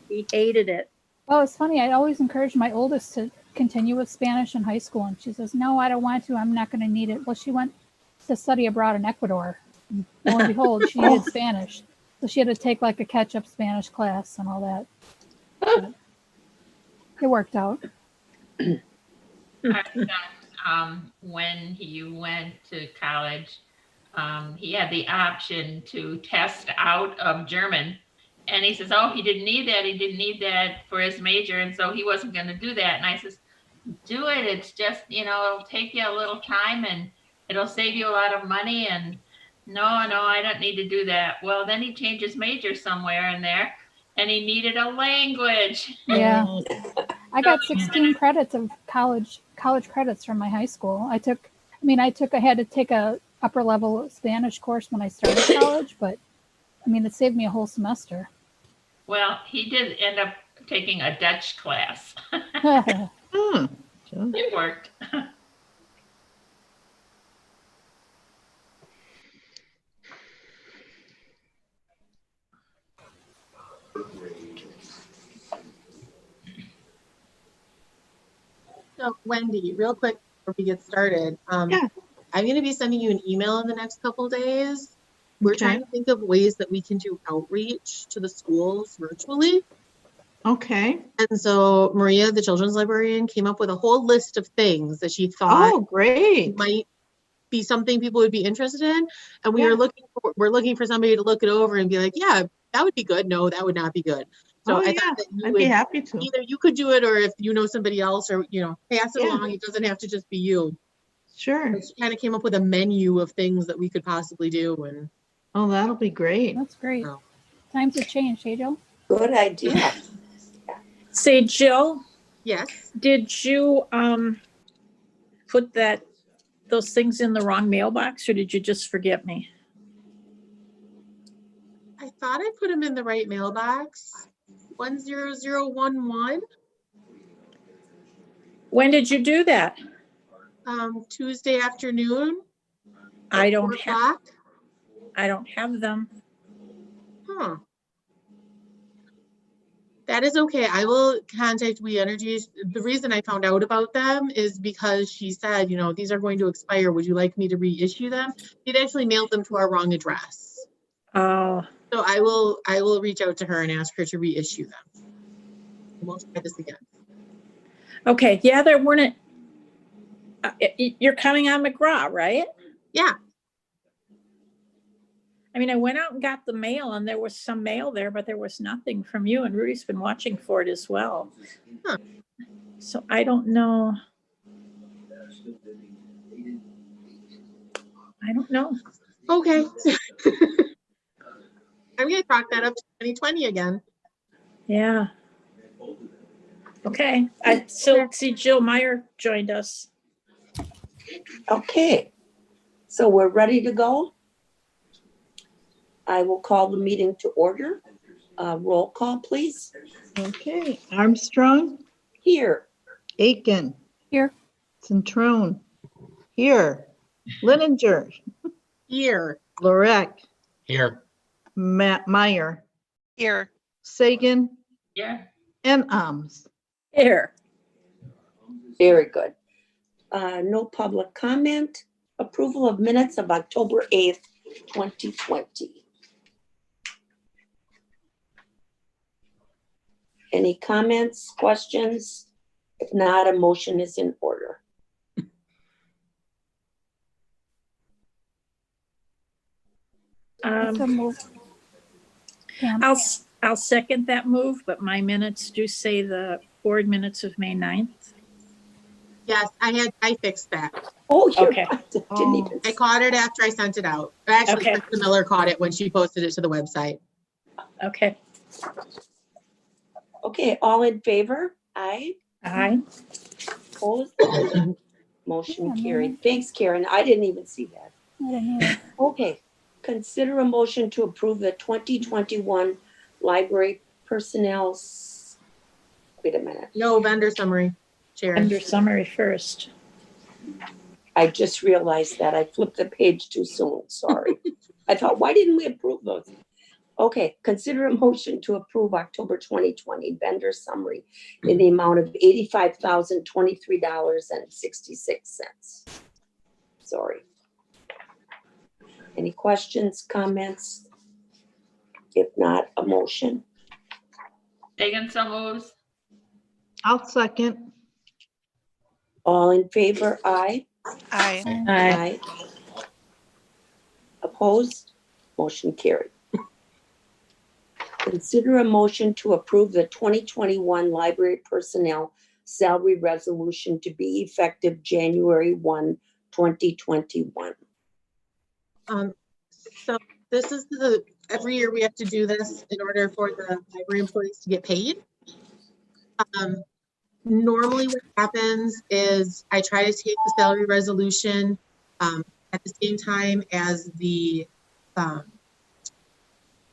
He hated it. Well, it's funny. I always encourage my oldest to continue with Spanish in high school, and she says, "No, I don't want to. I'm not going to need it." Well, she went to study abroad in Ecuador. And lo and behold, she needed Spanish, so she had to take like a catch-up Spanish class and all that. But it worked out. Our son, when he went to college, he had the option to test out of German. And he says, oh, he didn't need that. He didn't need that for his major. And so he wasn't going to do that. And I says, do it. It's just, it'll take you a little time and it'll save you a lot of money. And no, I don't need to do that. Well, then he changed his major somewhere in there and he needed a language. Yeah. I got 16 credits of college credits from my high school. I had to take a upper level Spanish course when I started college, but it saved me a whole semester. Well, he did end up taking a Dutch class. It worked. So Wendy, real quick before we get started, I'm going to be sending you an email in the next couple of days. We're trying to think of ways that we can do outreach to the schools virtually. Okay. And so Maria, the children's librarian, came up with a whole list of things that she thought great. might be something people would be interested in. And we're looking for somebody to look it over and be like, yeah, that would be good. No, that would not be good. So I thought that I'd be happy to. either you could do it, or if you know somebody else, or pass it along. It doesn't have to just be you. Sure. She kind of came up with a menu of things that we could possibly do. And that'll be great. That's great. Times have changed, hey, Jill? Good idea. Say, Jill, yes. did you put those things in the wrong mailbox, or did you just forget me? I thought I put them in the right mailbox. 10011. When did you do that? Tuesday afternoon. I don't have them. Huh. That is okay. I will contact We Energies. The reason I found out about them is because she said, these are going to expire. Would you like me to reissue them? She'd actually mailed them to our wrong address. Oh. So I will reach out to her and ask her to reissue them. We'll try this again. Okay. Yeah, there weren't. You're coming on McGraw, right? Yeah. I went out and got the mail, and there was some mail there, but there was nothing from you. And Rudy's been watching for it as well. Huh. So I don't know. Okay. I'm going to chalk that up to 2020 again. Yeah. Okay. I still see Jill Meyer joined us. Okay. So we're ready to go. I will call the meeting to order. Roll call, please. Okay. Armstrong. Here. Aiken. Here. Centrone. Here. Lininger. Here. Lorek. Here. Meyer. Here. Sagan. Yeah. And Ahms. Here. Very good. No public comment. Approval of minutes of October 8th, 2020. Any comments, questions? If not, a motion is in order. I'll second that move, but my minutes do say the board minutes of May 9th. Yes, I fixed that. Oh, you're Okay. right. Didn't even I caught it after I sent it out. Actually, Okay. Krista Miller caught it when she posted it to the website. Okay. Okay, all in favor? Aye. Aye. Opposed? Motion carried. Thanks, Karen. I didn't even see that. I didn't either. Okay, consider a motion to approve the 2021 library personnel. Wait a minute. No vendor summary, Chair. Under summary first. I just realized that I flipped the page too soon. Sorry. I thought, why didn't we approve those? Okay, consider a motion to approve October 2020 vendor summary in the amount of $85,023.66. Sorry. Any questions, comments? If not, a motion. Fagan, so moves. I'll second. All in favor, aye. Aye. Aye. Opposed? Motion carried. Consider a motion to approve the 2021 library personnel salary resolution to be effective January 1, 2021. So this is every year we have to do this in order for the library employees to get paid. Normally what happens is I try to take the salary resolution at the same time as the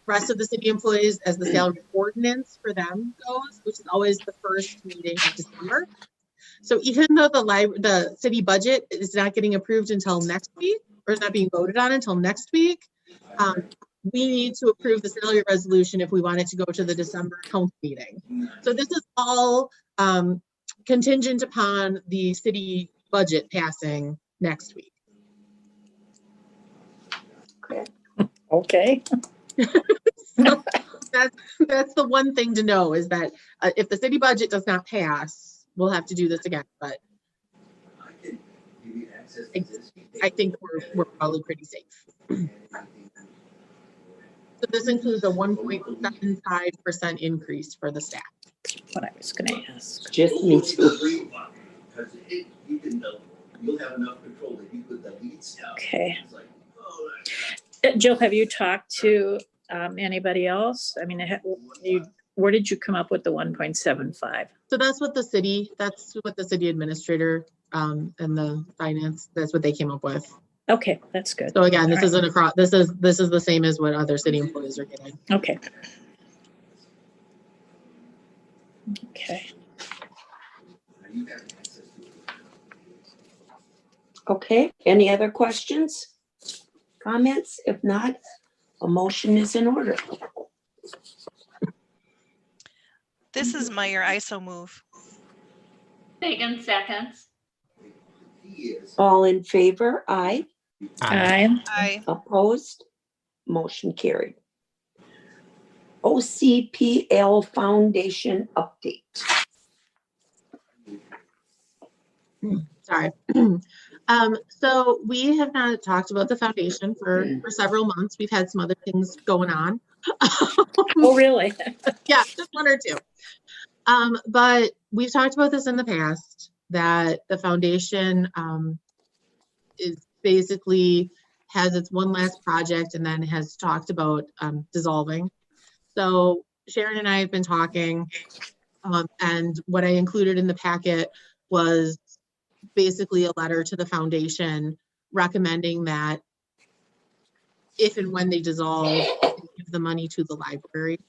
rest of the city employees, as the salary ordinance for them goes, which is always the first meeting of December. So even though the city budget is not getting approved until next week, or is not being voted on until next week, we need to approve the salary resolution if we want it to go to the December council meeting. So this is all contingent upon the city budget passing next week. Okay. So that's the one thing to know, is that if the city budget does not pass, we'll have to do this again. But I think we're probably pretty safe. So this includes a 1.75% increase for the staff. What I was gonna ask. Just me too. Because you can, you'll have enough control that you could delete stuff. Okay. It's like, oh, Jill, have you talked to anybody else? I mean, where did you come up with the 1.75? So that's what the city administrator and the finance, that's what they came up with. Okay, that's good. So again, this All right. isn't across, this is the same as what other city employees are getting. Okay. Okay. you have access to it. Okay, any other questions? Comments? If not, a motion is in order. This is Meyer. I so move. Fagan, seconds. He is. All in favor? Aye. Aye. Aye. Opposed? Motion carried. OCPL Foundation update. Sorry. So we have not talked about the foundation for several months. We've had some other things going on. Oh, really? Yeah, just one or two. But we've talked about this in the past, that the foundation is basically has its one last project and then has talked about dissolving. So Sharon and I have been talking, and what I included in the packet was basically a letter to the foundation recommending that if and when they dissolve, they give the money to the library,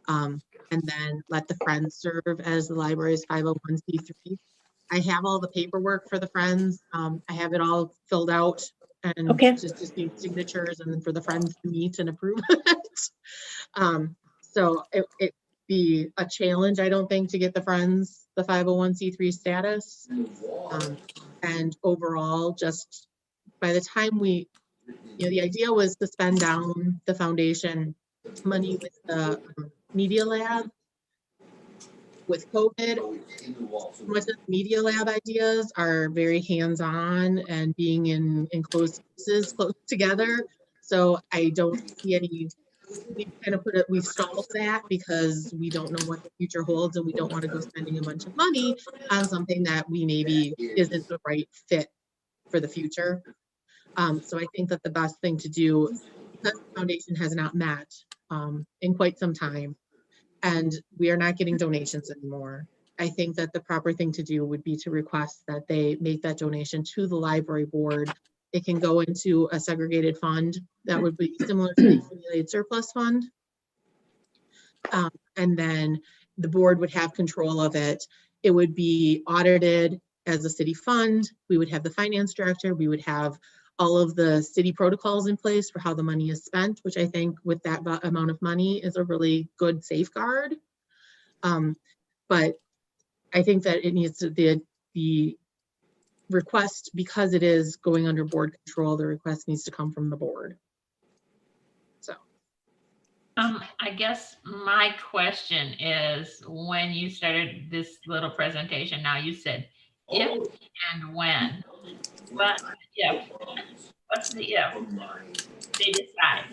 and then let the Friends serve as the library's 501c3. I have all the paperwork for the Friends. I have it all filled out, and Okay. just need signatures, and then for the Friends to meet and approve it. So it'd be a challenge, I don't think, to get the Friends the 501c3 status. And overall, just by the time the idea was to spend down the foundation money with the media lab. With COVID, much of the media lab ideas are very hands-on and being in closed spaces close together. So I don't see any, we've stalled that because we don't know what the future holds, and we don't want to go spending a bunch of money on something that we maybe isn't the right fit for the future. So I think that the best thing to do, because the foundation has not met in quite some time, and we are not getting donations anymore, I think that the proper thing to do would be to request that they make that donation to the library board. It can go into a segregated fund that would be similar to the accumulated surplus fund. And then the board would have control of it. It would be audited as a city fund. We would have the finance director. We would have all of the city protocols in place for how the money is spent, which I think with that amount of money is a really good safeguard. But I think that it needs to, the request, because it is going under board control, the request needs to come from the board. So. I guess my question is, when you started this little presentation, now you said if and when. What if? What's the if? They decide.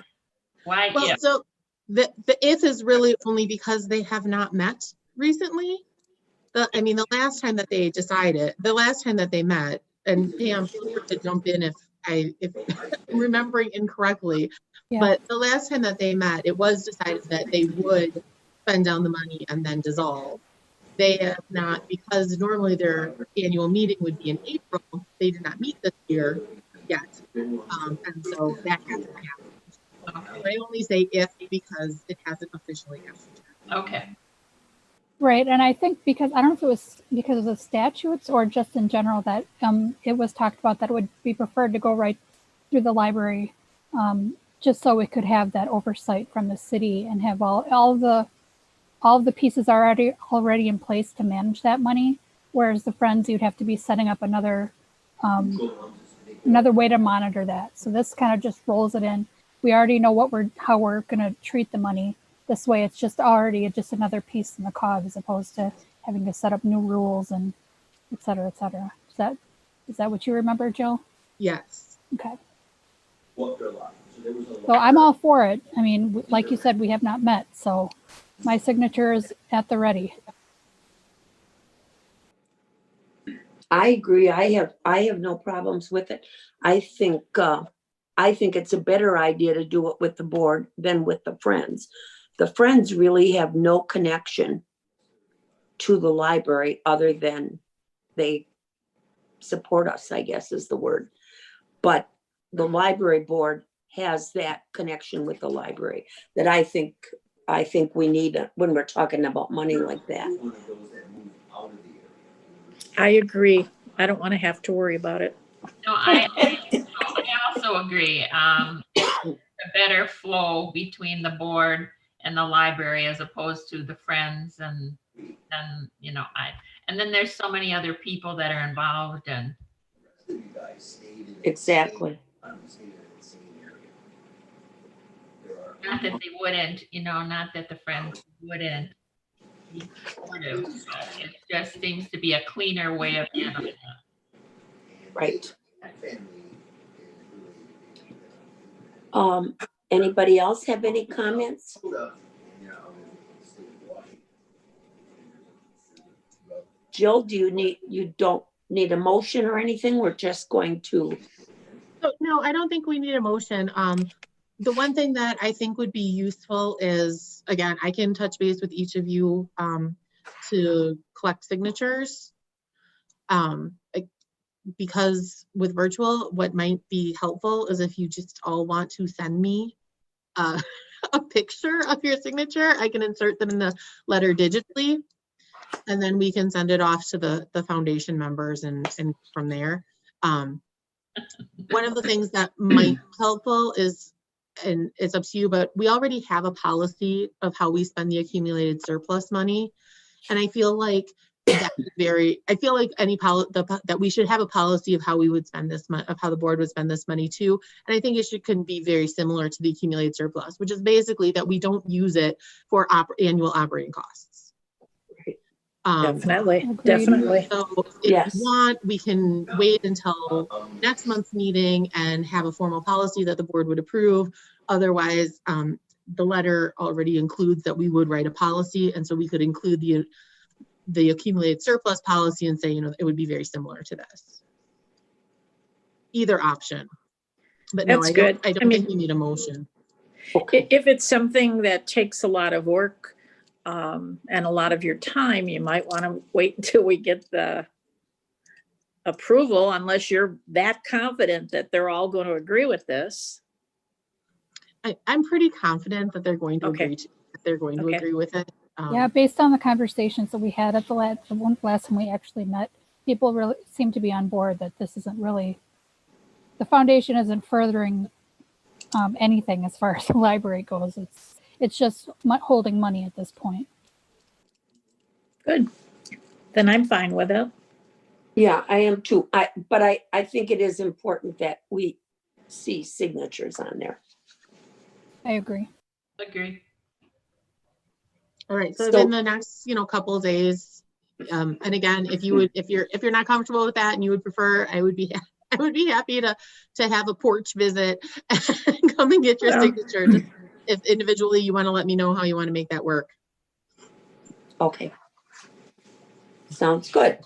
Why Well, if? so the if is really only because they have not met recently. I mean, the last time that they decided, the last time that they met, and Pam, feel free to jump in if I'm remembering incorrectly, Yeah. but the last time that they met, it was decided that they would spend down the money and then dissolve. They have not, because normally their annual meeting would be in April. They did not meet this year yet. And so that hasn't happened. I only say if because it hasn't officially happened. Okay. Right, and I think because I don't know if it was because of the statutes or just in general that it was talked about that it would be preferred to go right through the library, just so it could have that oversight from the city and have all the pieces already in place to manage that money. Whereas the Friends, you'd have to be setting up another way to monitor that. So this kind of just rolls it in. We already know how we're going to treat the money. This way, it's just already just another piece in the cog, as opposed to having to set up new rules and et cetera, et cetera. Is that what you remember, Jill? Yes. Okay. So So I'm all for it. I mean, like you said, we have not met, so my signature is at the ready. I agree. I have no problems with it. I think it's a better idea to do it with the board than with the Friends. The Friends really have no connection to the library other than they support us, I guess is the word. But the library board has that connection with the library that I think we need when we're talking about money like that. I agree. I don't want to have to worry about it. No, I also agree. A better flow between the board and the library as opposed to the Friends and and then there's so many other people that are involved and Exactly. not that they wouldn't, not that the Friends wouldn't be supportive. It just seems to be a cleaner way of handling it. Right. Anybody else have any comments? Jill, you don't need a motion or anything? We're just going to. So, no, I don't think we need a motion. The one thing that I think would be useful is, again, I can touch base with each of you to collect signatures. Because with virtual, what might be helpful is if you just all want to send me a picture of your signature, I can insert them in the letter digitally, and then we can send it off to the foundation members and from there. One of the things that might be helpful is, and it's up to you, but we already have a policy of how we spend the accumulated surplus money. And I feel like that we should have a policy of how we would spend this money, of how the board would spend this money too. And I think it can be very similar to the accumulated surplus, which is basically that we don't use it for annual operating costs. Definitely, Agreed. definitely. So if you want, we can wait until next month's meeting and have a formal policy that the board would approve. Otherwise, the letter already includes that we would write a policy, and so we could include the accumulated surplus policy and say, it would be very similar to this. Either option. But no, That's I good. don't I mean, think we need a motion. If it's something that takes a lot of work and a lot of your time, you might want to wait until we get the approval, unless you're that confident that they're all going to agree with this. I'm pretty confident that they're going to Okay. agree to agree with it. Yeah, based on the conversations that we had at the last time we actually met, people really seem to be on board that this isn't really the foundation isn't furthering anything as far as the library goes. It's just holding money at this point. Good. Then I'm fine with it. Yeah, I am too. But I think it is important that we see signatures on there. I agree. Agree. All right, so So- in the next, couple of days, and again, if you're not comfortable with that and you would prefer, I would be happy to have a porch visit and come and get your Well- signature. Just if individually you want to let me know how you want to make that work. Okay. Sounds good.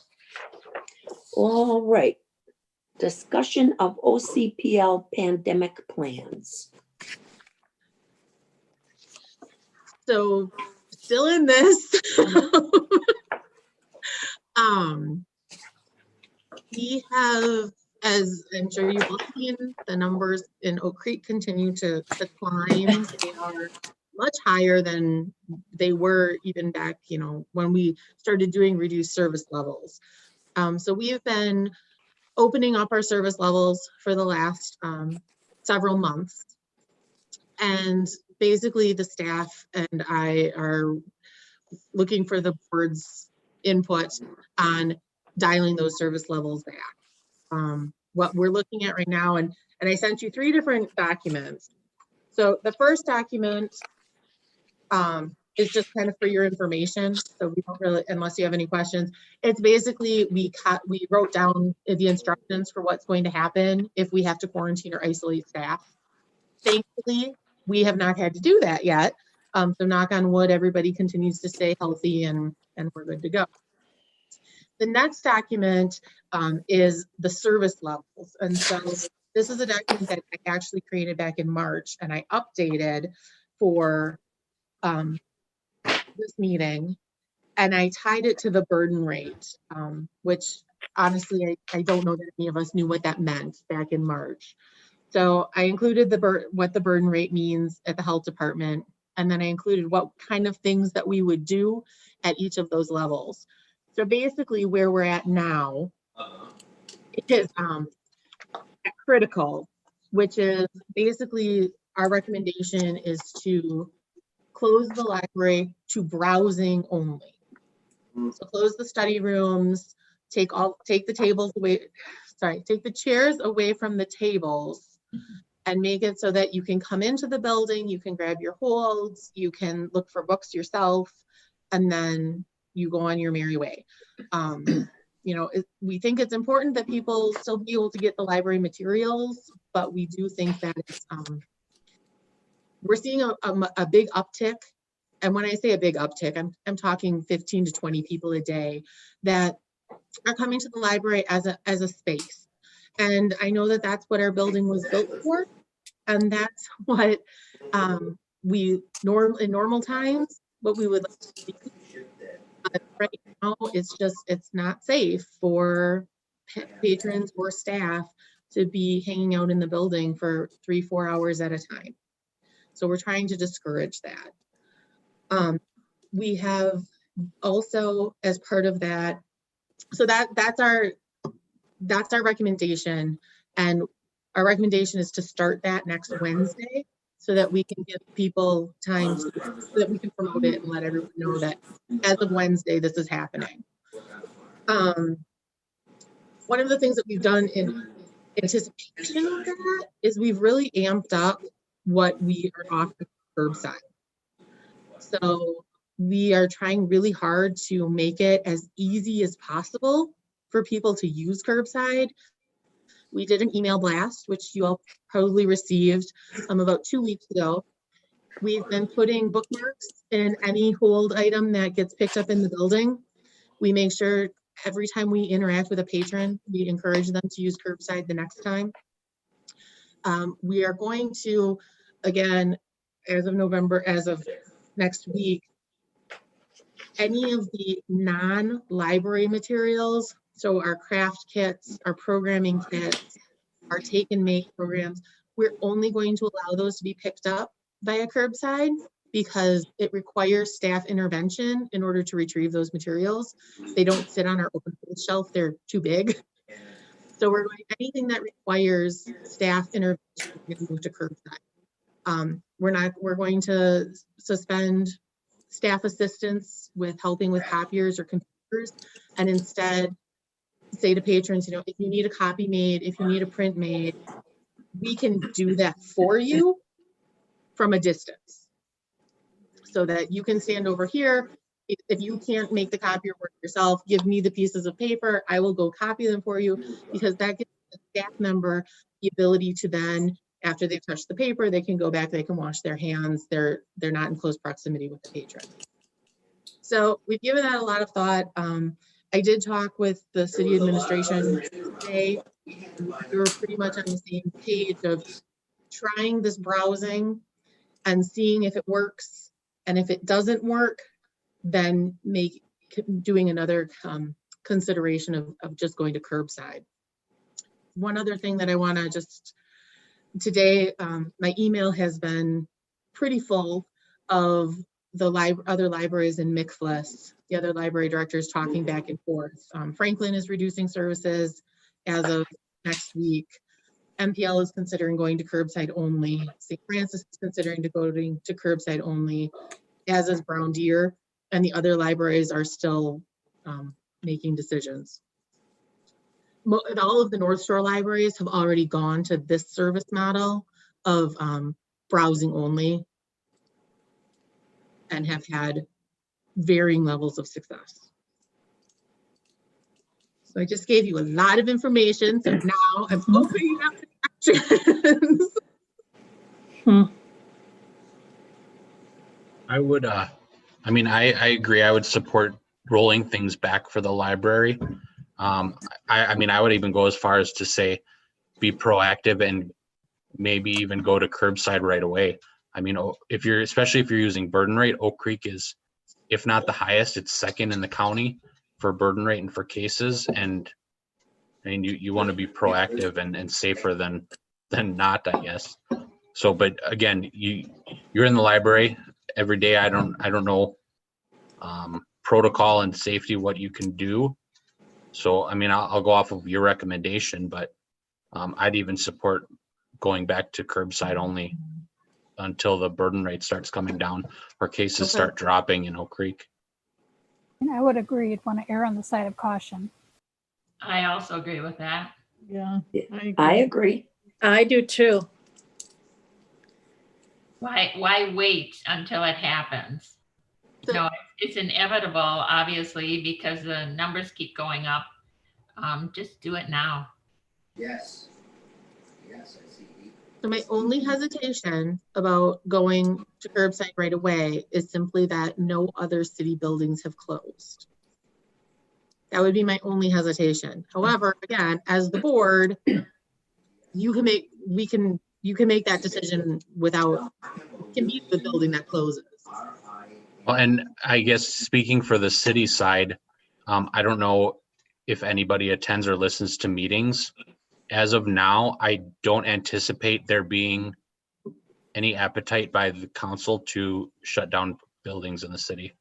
All right. Discussion of OCPL pandemic plans. So still in this. We have, as I'm sure you've all seen, the numbers in Oak Creek continue to climb. They are much higher than they were even back, when we started doing reduced service levels. So we have been opening up our service levels for the last several months. And basically the staff and I are looking for the board's input on dialing those service levels back. What we're looking at right now, and I sent you 3 different documents. So the first document is just kind of for your information. So we don't really, unless you have any questions, it's basically, we wrote down the instructions for what's going to happen if we have to quarantine or isolate staff. Thankfully, we have not had to do that yet. So knock on wood, everybody continues to stay healthy and we're good to go. The next document is the service levels. And so this is a document that I actually created back in March and I updated for this meeting, and I tied it to the burden rate, which honestly, I don't know that any of us knew what that meant back in March. So I included what the burden rate means at the health department, and then I included what kind of things that we would do at each of those levels. So basically where we're at now is at critical, which is basically our recommendation is to close the library to browsing only. So close the study rooms, take the tables away, take the chairs away from the tables and make it so that you can come into the building, you can grab your holds, you can look for books yourself, and then you go on your merry way. We think it's important that people still be able to get the library materials, but we do think that it's, we're seeing a big uptick. And when I say a big uptick, I'm talking 15 to 20 people a day that are coming to the library as a space. And I know that that's what our building was built for. And that's what in normal times, what we would like to do. But right now, it's not safe for patrons or staff to be hanging out in the building for 3-4 hours at a time. So we're trying to discourage that. We have also, as part of that, so that's our recommendation, and our recommendation is to start that next Wednesday so that we can give people time so that we can promote it and let everyone know that as of Wednesday this is happening. One of the things that we've done in anticipation of that is we've really amped up what we are offering curbside. So we are trying really hard to make it as easy as possible for people to use curbside. We did an email blast, which you all probably received about 2 weeks ago. We've been putting bookmarks in any hold item that gets picked up in the building. We make sure every time we interact with a patron, we encourage them to use curbside the next time. We are going to, again, as of next week, any of the non-library materials, so our craft kits, our programming kits, our take and make programs, we're only going to allow those to be picked up via curbside because it requires staff intervention in order to retrieve those materials. They don't sit on our open shelf, they're too big. So we're going, anything that requires staff intervention, we're going to move to curbside. We're going to suspend staff assistance with helping with copiers or computers, and instead say to patrons, you know, if you need a copy made, if you need a print made, we can do that for you from a distance. So that you can stand over here. If you can't make the copier work yourself, give me the pieces of paper. I will go copy them for you, because that gives the staff member the ability to then, after they've touched the paper, they can go back, they can wash their hands. They're not in close proximity with the patron. So we've given that a lot of thought. I did talk with the city administration today. We were pretty much on the same page of trying this browsing and seeing if it works. And if it doesn't work, then doing another consideration of just going to curbside. One other thing that I want to just, today, my email has been pretty full of the other libraries in Mixless, the other library directors talking back and forth. Franklin is reducing services as of next week. MPL is considering going to curbside only. St. Francis is considering going to curbside only, as is Brown Deer, and the other libraries are still making decisions. All of the North Shore libraries have already gone to this service model of browsing only and have had varying levels of success. So I just gave you a lot of information. So now I'm opening up the actions. I would, I mean, I agree. I would support rolling things back for the library. I mean, I would even go as far as to say, be proactive and maybe even go to curbside right away. I mean, especially if you're using burden rate, Oak Creek is, if not the highest, it's second in the county for burden rate and for cases. And I mean, you want to be proactive and safer than not, I guess. So, but again, you're in the library every day. I don't know protocol and safety, what you can do. So, I mean, I'll go off of your recommendation, but I'd even support going back to curbside only until the burden rate starts coming down or cases start dropping in Oak Creek. And I would agree. You'd want to err on the side of caution. I also agree with that. Yeah, I agree. I do too. Why wait until it happens? So- No, it's inevitable, obviously, because the numbers keep going up. Just do it now. Yes. Yes, I see. So my only hesitation about going to curbside right away is simply that no other city buildings have closed. That would be my only hesitation. However, again, as the board, you can make that decision without, it can be the building that closes. Well, and I guess speaking for the city side, I don't know if anybody attends or listens to meetings. As of now, I don't anticipate there being any appetite by the council to shut down buildings in the city.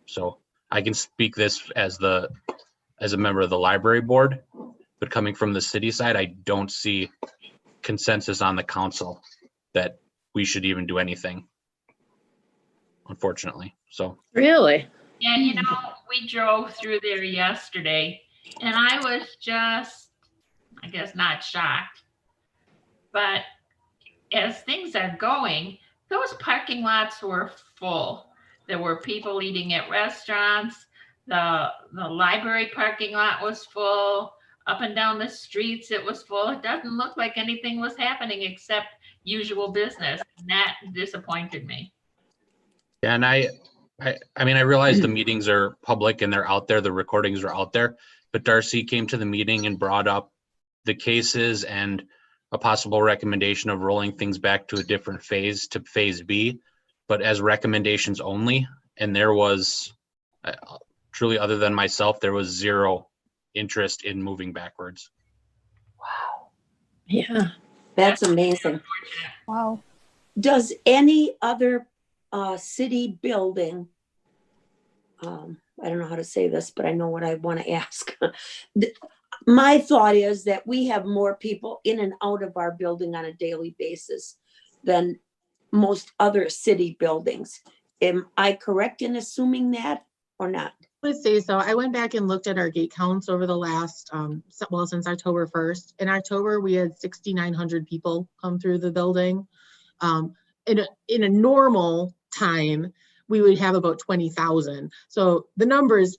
So I can speak this as a member of the library board, but coming from the city side, I don't see consensus on the council that we should even do anything, unfortunately. So Really? And you know, we drove through there yesterday and I was just, I guess, not shocked. But as things are going, those parking lots were full. There were people eating at restaurants. The library parking lot was full. Up and down the streets, it was full. It doesn't look like anything was happening except usual business. And that disappointed me. and I mean, I realize the meetings are public and they're out there, the recordings are out there, but Darcy came to the meeting and brought up the cases and a possible recommendation of rolling things back to a different phase, to phase B, but as recommendations only. And there was truly, other than myself, there was zero interest in moving backwards. Wow. Yeah. That's amazing. Wow. Does any other city building, I don't know how to say this, but I know what I want to ask. My thought is that we have more people in and out of our building on a daily basis than most other city buildings. Am I correct in assuming that or not? I would say so. I went back and looked at our gate counts over the last, well, since October 1st. In October, we had 6,900 people come through the building. In a normal time, we would have about 20,000. So the number is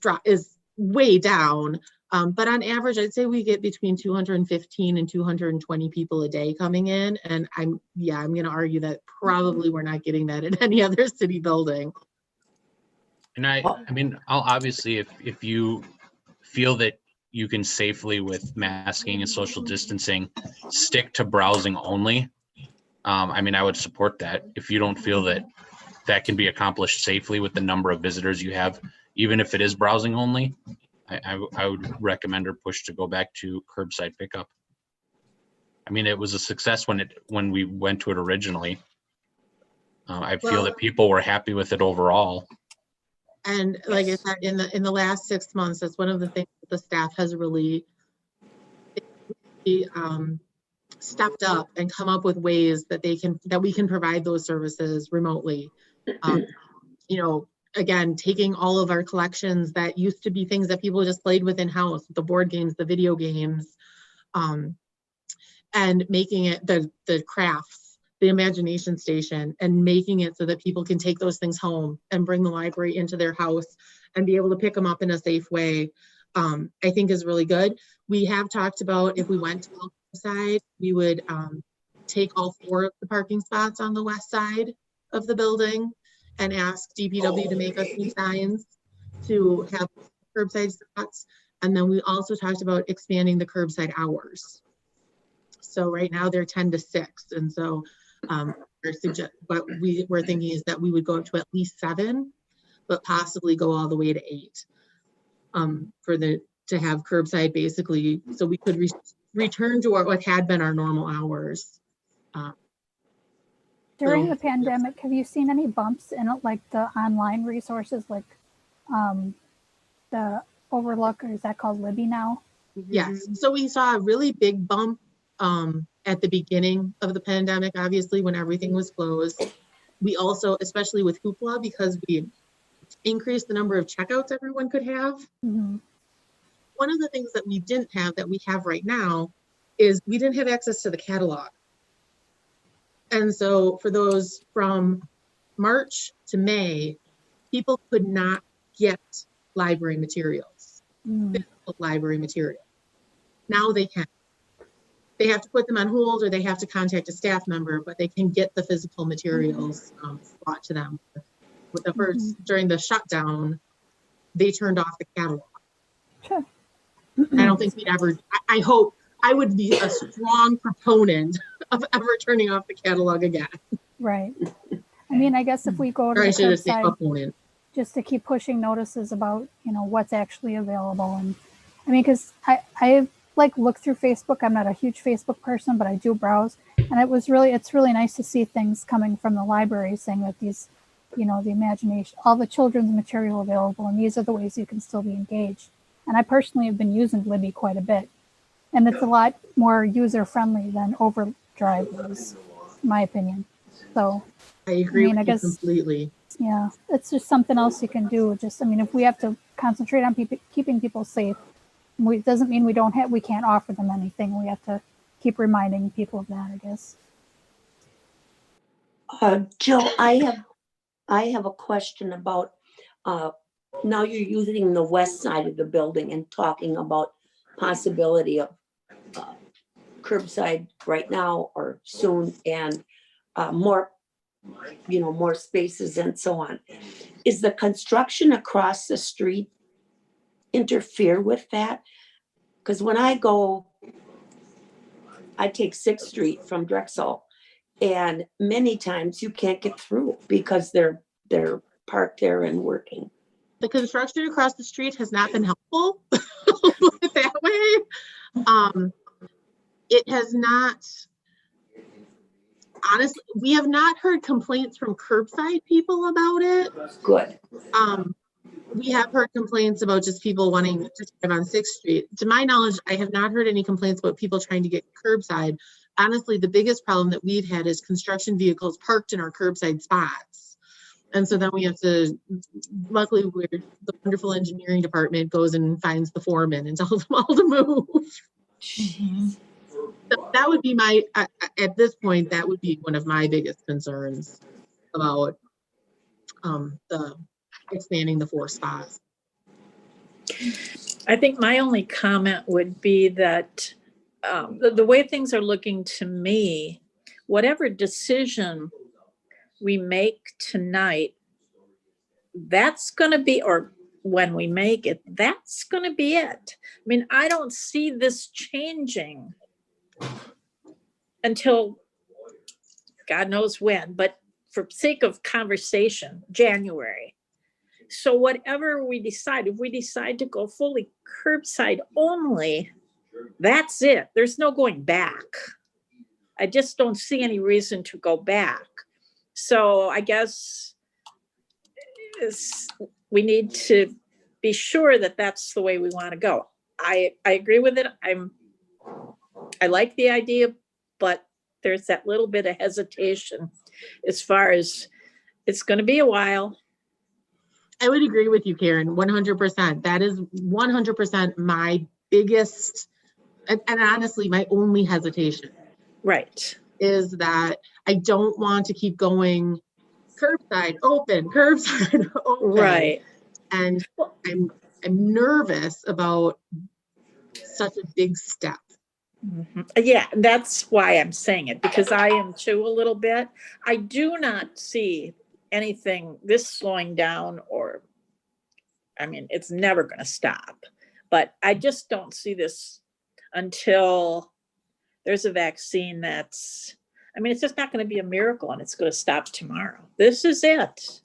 way down. But on average, I'd say we get between 215 and 220 people a day coming in. And I'm going to argue that probably we're not getting that at any other city building. And I mean, I'll obviously, if you feel that you can safely with masking and social distancing, stick to browsing only. I mean, I would support that. If you don't feel that that can be accomplished safely with the number of visitors you have, even if it is browsing only, I would recommend or push to go back to curbside pickup. I mean, it was a success when we went to it originally. I feel that people were happy with it overall. And like I said, in the last 6 months, that's one of the things that the staff has really stepped up and come up with ways that we can provide those services remotely. You know, again, taking all of our collections that used to be things that people just played with in-house, the board games, the video games, and making it the crafts, the imagination station, and making it so that people can take those things home and bring the library into their house and be able to pick them up in a safe way, I think is really good. We have talked about if we went to the side, we would take all 4 of the parking spots on the west side of the building and ask DPW to make us some signs to have curbside spots. And then we also talked about expanding the curbside hours. So right now they're 10 to 6. And so what we were thinking is that we would go up to at least 7, but possibly go all the way to 8 to have curbside basically. So we could return to what had been our normal hours. During the pandemic, have you seen any bumps in it, like the online resources, like the Overlook, or is that called Libby now? Yes. So we saw a really big bump at the beginning of the pandemic, obviously, when everything was closed. We also, especially with Hoopla, because we increased the number of checkouts everyone could have. Mm-hmm. One of the things that we didn't have that we have right now is we didn't have access to the catalog. And so for those from March to May, people could not get library materials, physical library material. Now they can. They have to put them on hold or they have to contact a staff member, but they can get the physical materials brought to them. With the first, during the shutdown, they turned off the catalog. Sure. I don't think we'd ever, I hope, I would be a strong proponent of ever turning off the catalog again. Right. I mean, I guess if we go to Or the I should have said curbside, opponent. just to keep pushing notices about, you know, what's actually available. And I mean, because I like look through Facebook. I'm not a huge Facebook person, but I do browse. And it's really nice to see things coming from the library saying that these, you know, the imagination, all the children's material available, and these are the ways you can still be engaged. And I personally have been using Libby quite a bit. And it's a lot more user-friendly than Overdrive was, in my opinion. So I agree I with you completely. Yeah, it's just something else you can do. Just, I mean, if we have to concentrate on keeping people safe, it doesn't mean we can't offer them anything. We have to keep reminding people of that, I guess. Jill, I have a question about, now you're using the west side of the building and talking about possibility of curbside right now or soon, and more spaces and so on. Is the construction across the street interfere with that? Because when I take 6th Street from Drexel, and many times you can't get through because they're parked there and working. The construction across the street has not been helpful. Put it that way. It has not. Honestly, we have not heard complaints from curbside people about it. Good. we have heard complaints about just people wanting to drive on 6th Street. To my knowledge, I have not heard any complaints about people trying to get curbside. Honestly, the biggest problem that we've had is construction vehicles parked in our curbside spots. And so then we have to, luckily, the wonderful engineering department goes and finds the foreman and tells them all to move. So that would be my, at this point, that would be one of my biggest concerns about the expanding the 4 spots. I think my only comment would be that the way things are looking to me, whatever decision we make tonight, that's going to be, or when we make it, that's going to be it. I mean, I don't see this changing until God knows when, but for sake of conversation, January. So whatever we decide, if we decide to go fully curbside only, that's it. There's no going back. I just don't see any reason to go back. So I guess we need to be sure that that's the way we want to go. I agree with it. I like the idea, but there's that little bit of hesitation as far as it's going to be a while. I would agree with you, Karen, 100%. That is 100% my biggest, and honestly, my only hesitation. Right. Is that I don't want to keep going curbside open. Right. And I'm nervous about such a big step. Mm-hmm. Yeah, that's why I'm saying it, because I am too a little bit. I do not see anything this slowing down, or I mean, it's never going to stop, but I just don't see this until there's a vaccine that's, I mean, it's just not going to be a miracle and it's going to stop tomorrow. This is it.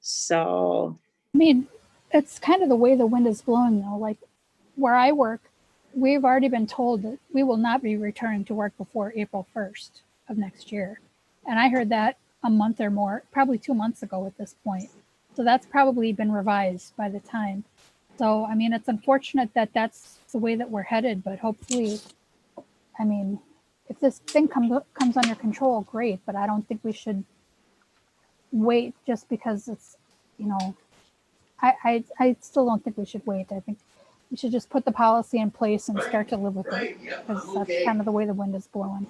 So, I mean, it's kind of the way the wind is blowing though. Like where I work, we've already been told that we will not be returning to work before April 1st of next year. And I heard that a month or more, probably 2 months ago at this point. So that's probably been revised by the time. So, I mean, it's unfortunate that that's the way that we're headed, but hopefully, I mean, if this thing comes under control, great, but I don't think we should wait just because it's, you know, I still don't think we should wait. I think we should just put the policy in place and start to live with it, because that's kind of the way the wind is blowing.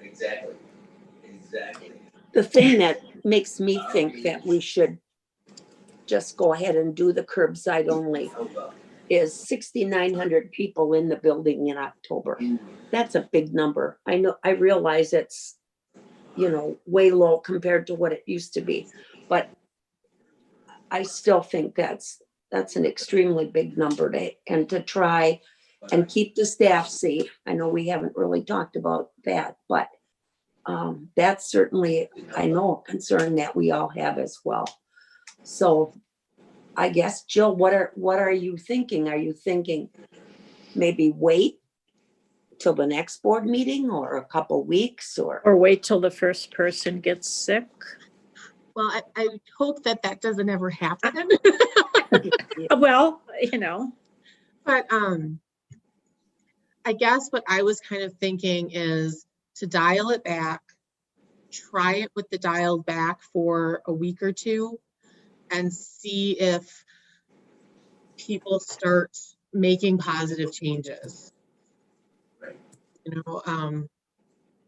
Exactly. The thing that makes me think that we should just go ahead and do the curbside only is 6,900 people in the building in October. That's a big number. I know, I realize it's, you know, way low compared to what it used to be, but I still think that's an extremely big number to try and keep the staff safe. I know we haven't really talked about that, but that's certainly, I know, a concern that we all have as well. So I guess, Jill, what are you thinking? Are you thinking maybe wait till the next board meeting, or a couple weeks, or wait till the first person gets sick? Well, I hope that doesn't ever happen. Well, you know. But I guess what I was kind of thinking is to dial it back, try it with the dial back for a week or two, and see if people start making positive changes. You know,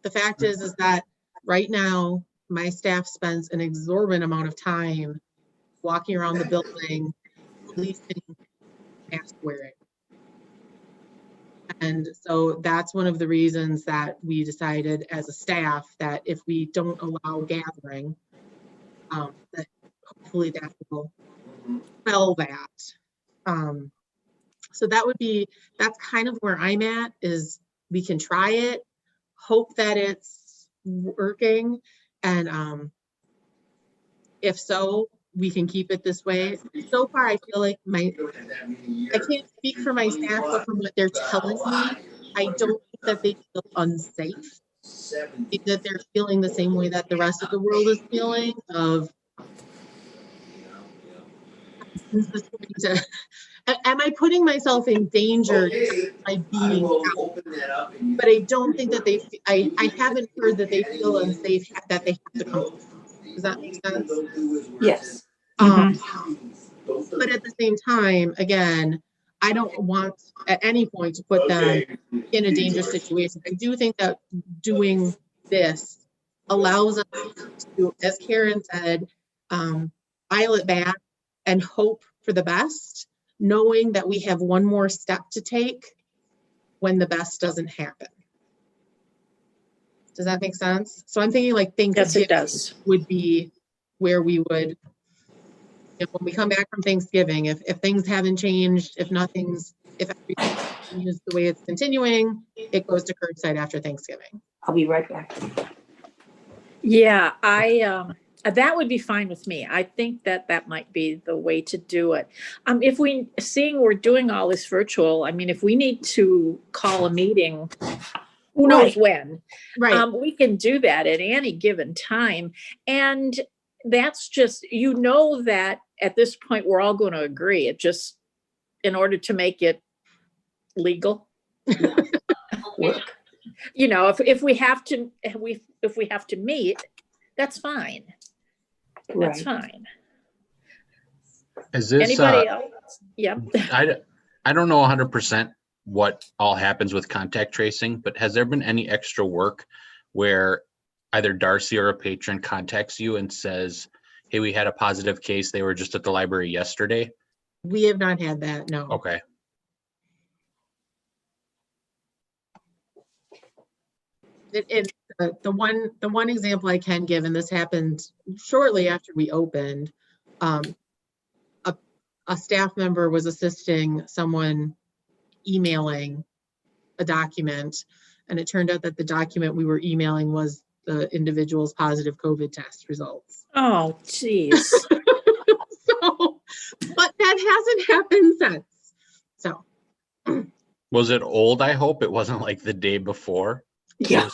the fact is that right now my staff spends an exorbitant amount of time walking around the building, policing mask wearing. And so that's one of the reasons that we decided as a staff that if we don't allow gathering, that hopefully that will spell that. So that's kind of where I'm at, is we can try it, hope that it's working, and if so, we can keep it this way. So far, I feel like I can't speak for my staff, but from what they're telling me, I don't think that they feel unsafe. 70. that they're feeling the same way that the rest of the world is feeling of, is this going to, am I putting myself in danger Okay, by I being will out? open that up and you. But I don't think that I haven't heard that they feel unsafe that they have to come. Does that make sense? Yes. Um, but at the same time, again, I don't want at any point to put them in a dangerous situation. I do think that doing this allows us to, as Karen said, dial it back and hope for the best, knowing that we have one more step to take when the best doesn't happen. Does that make sense? So I'm thinking like Yes, it Thanksgiving does. would be where we would, when we come back from Thanksgiving, if things haven't changed, if everything is the way it's continuing, it goes to curbside after Thanksgiving. I'll be right back. Yeah, that would be fine with me. I think that might be the way to do it. If seeing we're doing all this virtual, I mean, if we need to call a meeting, who knows when, Right. we can do that at any given time. And that's just, that at this point, we're all going to agree. It just, in order to make it legal, Work. if we have to, if we have to meet, that's fine. That's Right. fine. Is this, Anybody else? Yeah. I don't know 100% what all happens with contact tracing, but has there been any extra work where either Darcy or a patron contacts you and says, hey, we had a positive case, they were just at the library yesterday? We have not had that, no. Okay. The one example I can give, and this happened shortly after we opened, a staff member was assisting someone emailing a document, and it turned out that the document we were emailing was the individual's positive COVID test results. Oh, geez. So, but that hasn't happened since. So. Was it old? I hope it wasn't like the day before. Yeah.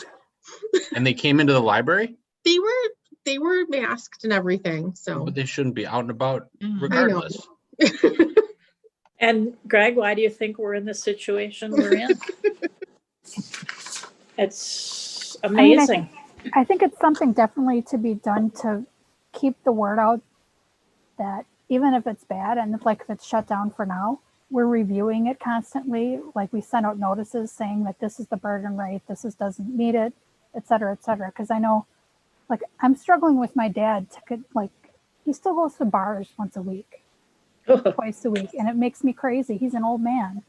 And they came into the library? They were masked and everything, so. But they shouldn't be out and about Mhm. regardless. And Greg, why do you think we're in the situation we're in? It's amazing. I think it's something definitely to be done to keep the word out that even if it's bad and if it's shut down for now, we're reviewing it constantly. Like we send out notices saying that this is the burden rate, doesn't meet it, et cetera, et cetera. Because I know, I'm struggling with my dad he still goes to bars once a week, twice a week, and it makes me crazy. He's an old man,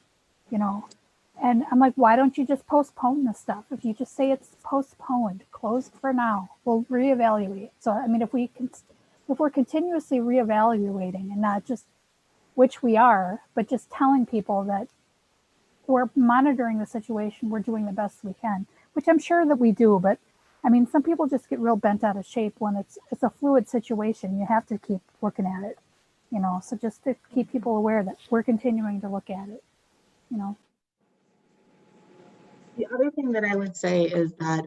and I'm like, why don't you just postpone this stuff? If you just say it's postponed, closed for now, we'll reevaluate. So, I mean, if we're continuously reevaluating and not just, which we are, but just telling people that we're monitoring the situation, we're doing the best we can, which I'm sure that we do. But I mean, some people just get real bent out of shape when it's a fluid situation. You have to keep looking at it, so just to keep people aware that we're continuing to look at it, The other thing that I would say is that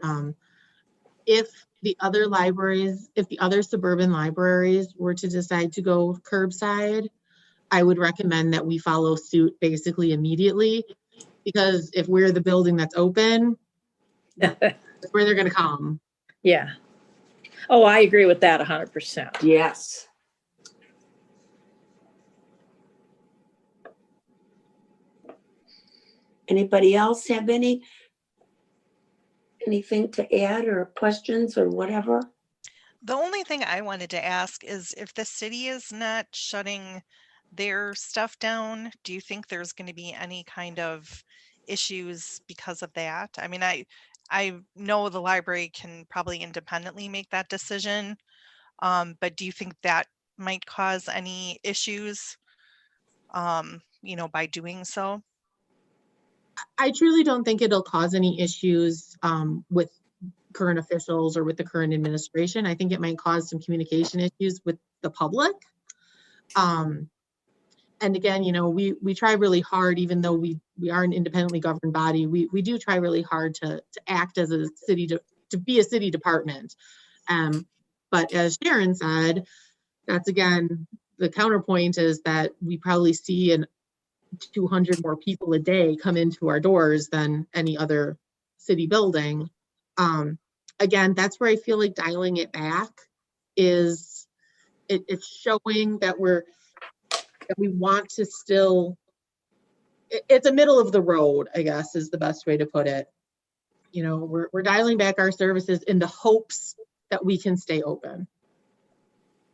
if the other suburban libraries were to decide to go curbside, I would recommend that we follow suit basically immediately, because if we're the building that's open, that's where they're going to come. Yeah. Oh, I agree with that 100%. Yes. Anybody else have anything to add or questions or whatever? The only thing I wanted to ask is if the city is not shutting their stuff down, do you think there's going to be any kind of issues because of that? I mean, I know the library can probably independently make that decision, but do you think that might cause any issues, by doing so? I truly don't think it'll cause any issues with current officials or with the current administration. I think it might cause some communication issues with the public. And again, we try really hard, even though we we are an independently governed body. We do try really hard to act as a city, to be a city department. But as Sharon said, that's again, the counterpoint is that we probably see 200 more people a day come into our doors than any other city building. Again, that's where I feel like dialing it back is it's showing that we want to still, it's a middle of the road, I guess is the best way to put it. You know, we're dialing back our services in the hopes that we can stay open.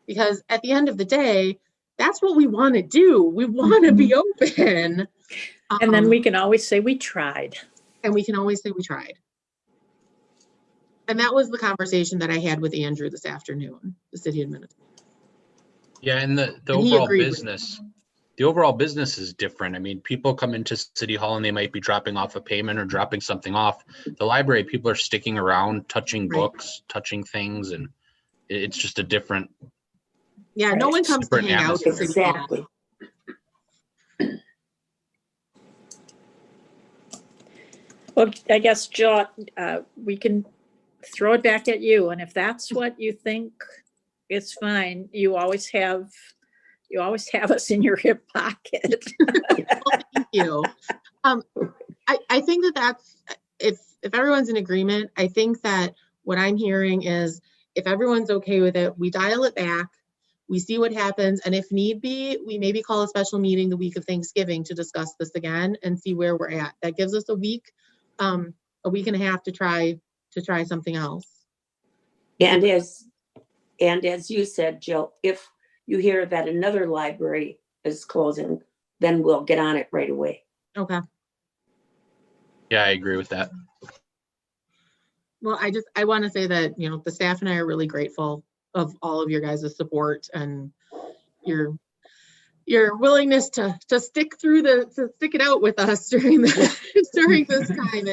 Because at the end of the day, that's what we want to do. We want to be open. And then we can always say we tried. And we can always say we tried. And that was the conversation that I had with Andrew this afternoon, the city administrator. Yeah, and the And he overall agreed with business, the overall business is different. I mean, people come into City Hall and they might be dropping off a payment or dropping something off. The library, people are sticking around, touching Right. books, touching things, and it's just a different. Yeah, no one comes to Different hang out at City Hall. Exactly. Well, I guess, Jill, we can throw it back at you. And if that's what you think, it's fine. You always have us in your hip pocket. Well, thank you. I think that's, if everyone's in agreement, I think that what I'm hearing is if everyone's okay with it, we dial it back, we see what happens. And if need be, we maybe call a special meeting the week of Thanksgiving to discuss this again and see where we're at. That gives us a week and a half to try something else. And as you said, Jill, if you hear that another library is closing, then we'll get on it right away. Okay. Yeah, I agree with that. Well, I want to say that, you know, the staff and I are really grateful of all of your guys' support and your willingness to stick it out with us during this time.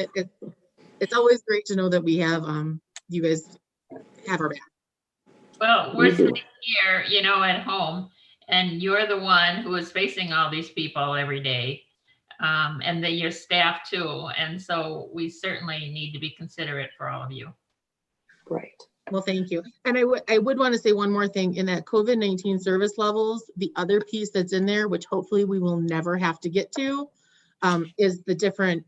It's always great to know that we have you guys have our back. Well, we're sitting here, you know, at home, and you're the one who is facing all these people every day, and your staff too. And so we certainly need to be considerate for all of you. Right. Well, thank you. And I would want to say one more thing in that COVID-19 service levels. The other piece that's in there, which hopefully we will never have to get to, is the different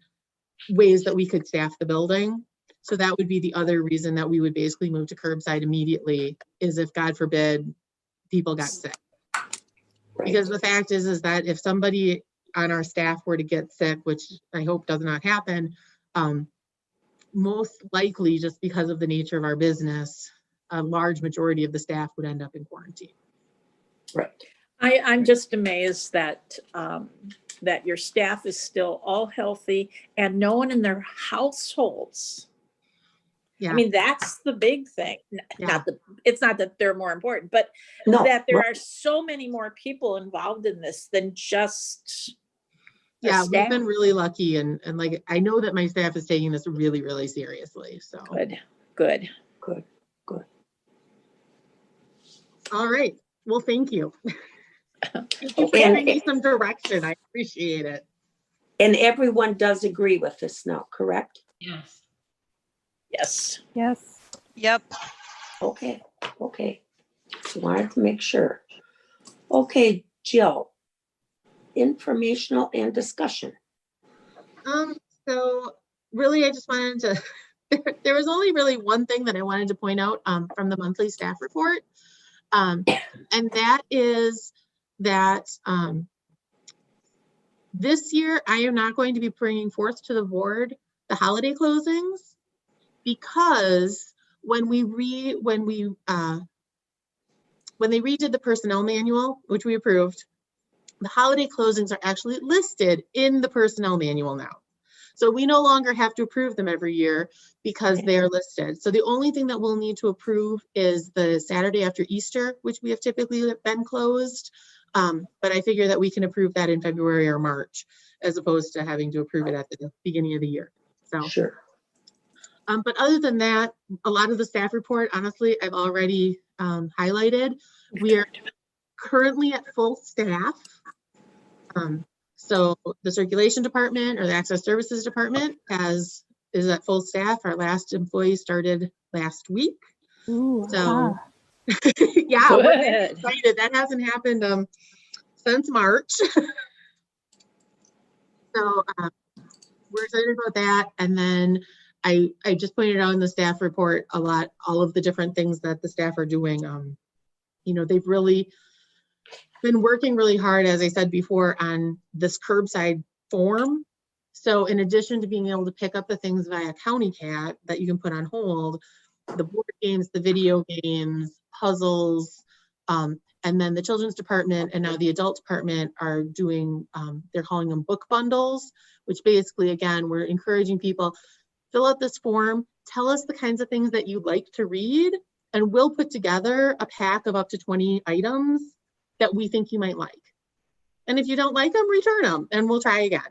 ways that we could staff the building. So that would be the other reason that we would basically move to curbside immediately, is if, God forbid, people got sick. Right. Because the fact is that if somebody on our staff were to get sick, which I hope does not happen, most likely, just because of the nature of our business, a large majority of the staff would end up in quarantine. Right. I'm just amazed that that your staff is still all healthy and no one in their households. Yeah. I mean, that's the big thing. Yeah. It's not that they're more important, but No, that there right. are so many more people involved in this than just the Yeah, we've staff. been really lucky, and like I know that my staff is taking this really, really seriously. So Good. all right. Well, thank you. Thank you for And- giving me some direction. I appreciate it. And everyone does agree with this now, correct? Yes. Yes. Yes. Yep. Okay. Just wanted to make sure. Okay, Jill. Informational and discussion. So really, I just wanted to, there was only really one thing that I wanted to point out from the monthly staff report. And that is that this year, I am not going to be bringing forth to the board the holiday closings, because when they redid the personnel manual, which we approved, the holiday closings are actually listed in the personnel manual now. So we no longer have to approve them every year because they're listed. So the only thing that we'll need to approve is the Saturday after Easter, which we have typically been closed. But I figure that we can approve that in February or March, as opposed to having to approve it at the beginning of the year. So, Sure. but other than that, a lot of the staff report, honestly, I've already highlighted. We are currently at full staff. So the circulation department or the access services department is at full staff. Our last employee started last week. Ooh, So ah, yeah, we're Good. excited. That hasn't happened since March. So we're excited about that. And then I just pointed out in the staff report all of the different things that the staff are doing. You know, they've really been working really hard, as I said before, on this curbside form. So in addition to being able to pick up the things via County Cat that you can put on hold, the board games, the video games, puzzles, and then the children's department and now the adult department are doing, they're calling them book bundles, which basically, again, we're encouraging people, fill out this form, tell us the kinds of things that you'd like to read, and we'll put together a pack of up to 20 items that we think you might like. And if you don't like them, return them and we'll try again.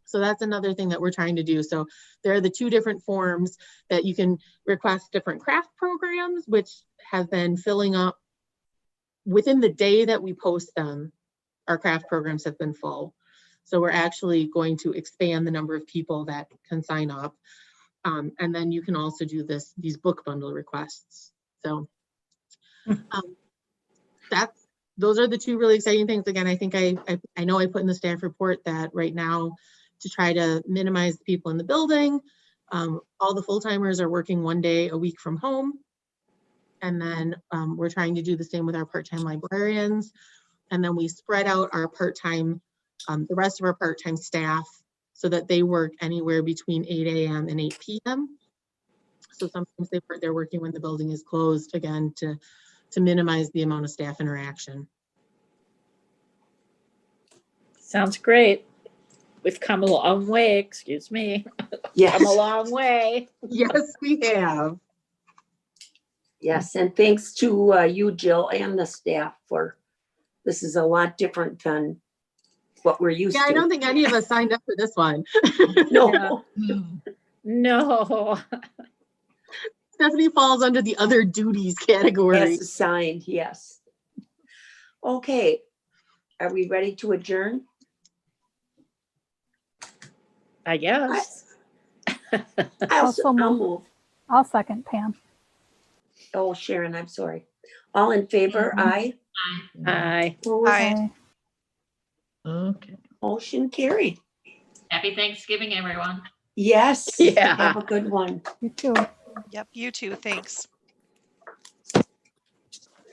So that's another thing that we're trying to do. So there are the two different forms that you can request different craft programs, which have been filling up within the day that we post them. Our craft programs have been full. So we're actually going to expand the number of people that can sign up. And then you can also do these book bundle requests. So those are the two really exciting things. Again, I think I know I put in the staff report that right now, to try to minimize the people in the building, all the full-timers are working 1 day a week from home. And then we're trying to do the same with our part-time librarians. And then we spread out our part-time, the rest of our part-time staff so that they work anywhere between 8 a.m. and 8 p.m. So sometimes they're working when the building is closed, again, to minimize the amount of staff interaction. Sounds great. We've come a long way, excuse me. Yes. Come a long way. Yes, we have. Yes, and thanks to you, Jill, and the staff this is a lot different than what we're used Yeah, to. I don't think any of us signed up for this one. No, No. Stephanie falls under the other duties category. as assigned, yes. Okay, are we ready to adjourn? I guess. Also I'll move. move. I'll second Pam. Oh, Sharon, I'm sorry. All in favor, aye. Aye. Opposed? Aye. Okay. Motion carried. Happy Thanksgiving, everyone. Yes. Yeah. Have a good one. You too. Yep, you too. Thanks.